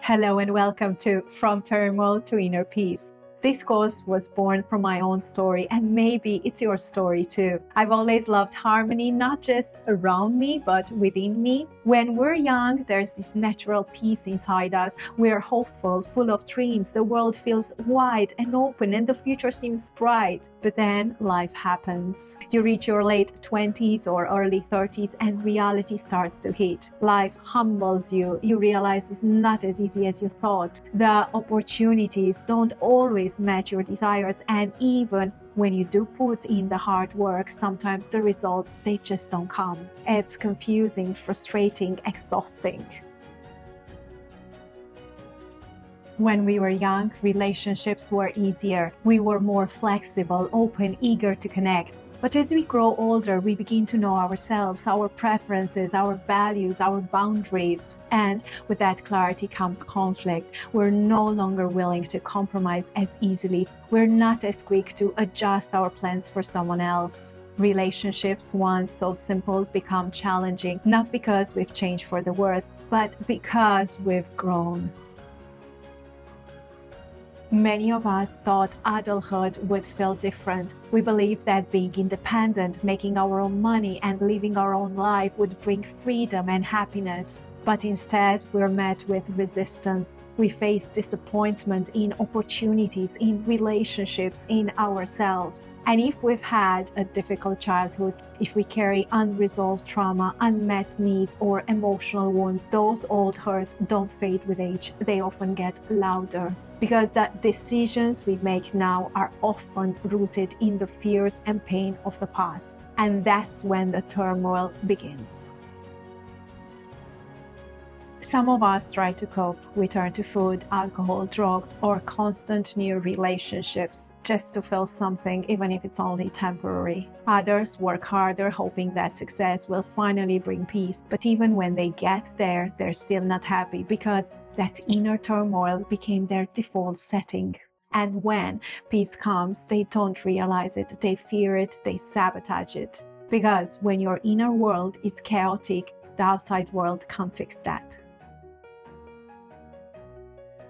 Hello and welcome to From Turmoil to Inner Peace. This course was born from my own story, and maybe it's your story too. I've always loved harmony, not just around me, but within me. When we're young, there's this natural peace inside us. We're hopeful, full of dreams. The world feels wide and open, and the future seems bright. But then life happens. You reach your late 20s or early 30s, and reality starts to hit. Life humbles you. You realize it's not as easy as you thought. The opportunities don't always match your desires, and even when you do put in the hard work, sometimes the results, they just don't come. It's confusing, frustrating, exhausting. When we were young, relationships were easier. We were more flexible, open, eager to connect. But as we grow older, we begin to know ourselves, our preferences, our values, our boundaries. And with that clarity comes conflict. We're no longer willing to compromise as easily. We're not as quick to adjust our plans for someone else. Relationships, once so simple, become challenging, not because we've changed for the worse, but because we've grown. Many of us thought adulthood would feel different. We believed that being independent, making our own money, and living our own life would bring freedom and happiness. But instead, we're met with resistance. We face disappointment in opportunities, in relationships, in ourselves. And if we've had a difficult childhood, if we carry unresolved trauma, unmet needs, or emotional wounds, those old hurts don't fade with age. They often get louder. Because the decisions we make now are often rooted in the fears and pain of the past. And that's when the turmoil begins. Some of us try to cope. We turn to food, alcohol, drugs, or constant new relationships just to feel something, even if it's only temporary. Others work harder, hoping that success will finally bring peace. But even when they get there, they're still not happy because that inner turmoil became their default setting. And when peace comes, they don't realize it, they fear it, they sabotage it. Because when your inner world is chaotic, the outside world can't fix that.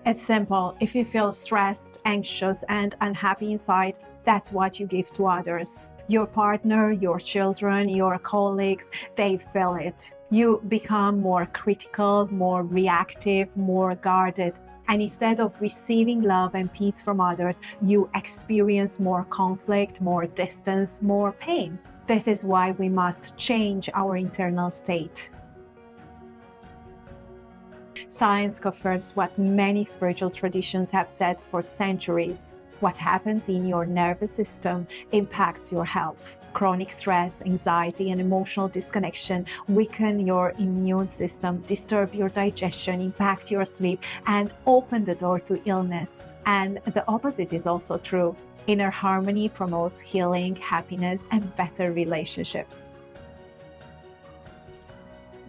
It's simple. If you feel stressed, anxious, and unhappy inside, that's what you give to others. Your partner, your children, your colleagues, they feel it. You become more critical, more reactive, more guarded. And instead of receiving love and peace from others, you experience more conflict, more distance, more pain. This is why we must change our internal state. Science confirms what many spiritual traditions have said for centuries. What happens in your nervous system impacts your health. Chronic stress, anxiety, and emotional disconnection weaken your immune system, disturb your digestion, impact your sleep, and open the door to illness. And the opposite is also true. Inner harmony promotes healing, happiness, and better relationships.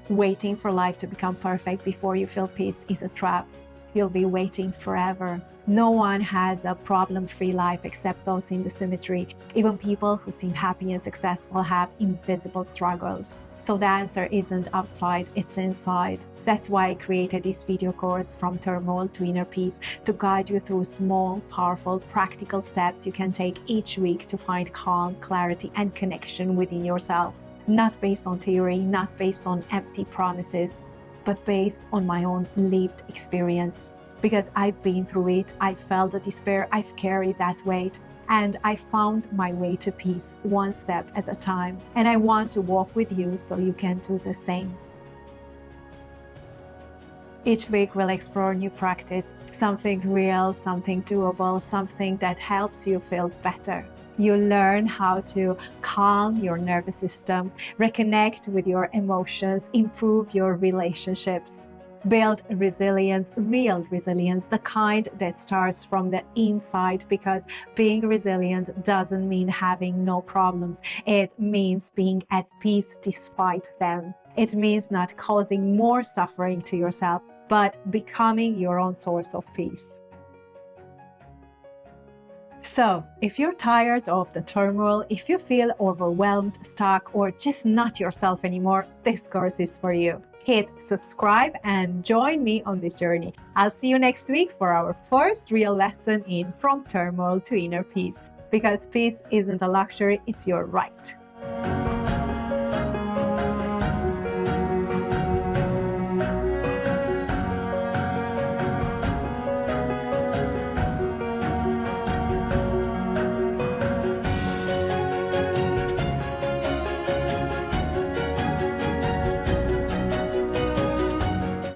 Waiting for life to become perfect before you feel peace is a trap. You'll be waiting forever. No one has a problem-free life except those in the symmetry. Even people who seem happy and successful have invisible struggles. So the answer isn't outside, it's inside. That's why I created this video course, From Turmoil to Inner Peace, to guide you through small, powerful, practical steps you can take each week to find calm, clarity, and connection within yourself. Not based on theory, not based on empty promises, but based on my own lived experience. Because I've been through it, I've felt the despair, I've carried that weight, and I found my way to peace one step at a time. And I want to walk with you so you can do the same. Each week we'll explore a new practice, something real, something doable, something that helps you feel better. You learn how to calm your nervous system, reconnect with your emotions, improve your relationships, build resilience, real resilience, the kind that starts from the inside, because being resilient doesn't mean having no problems. It means being at peace despite them. It means not causing more suffering to yourself, but becoming your own source of peace. So, if you're tired of the turmoil, if you feel overwhelmed, stuck, or just not yourself anymore, this course is for you. hit subscribe and join me on this journey. I'll see you next week for our first real lesson in From Turmoil to Inner Peace, because peace isn't a luxury, it's your right.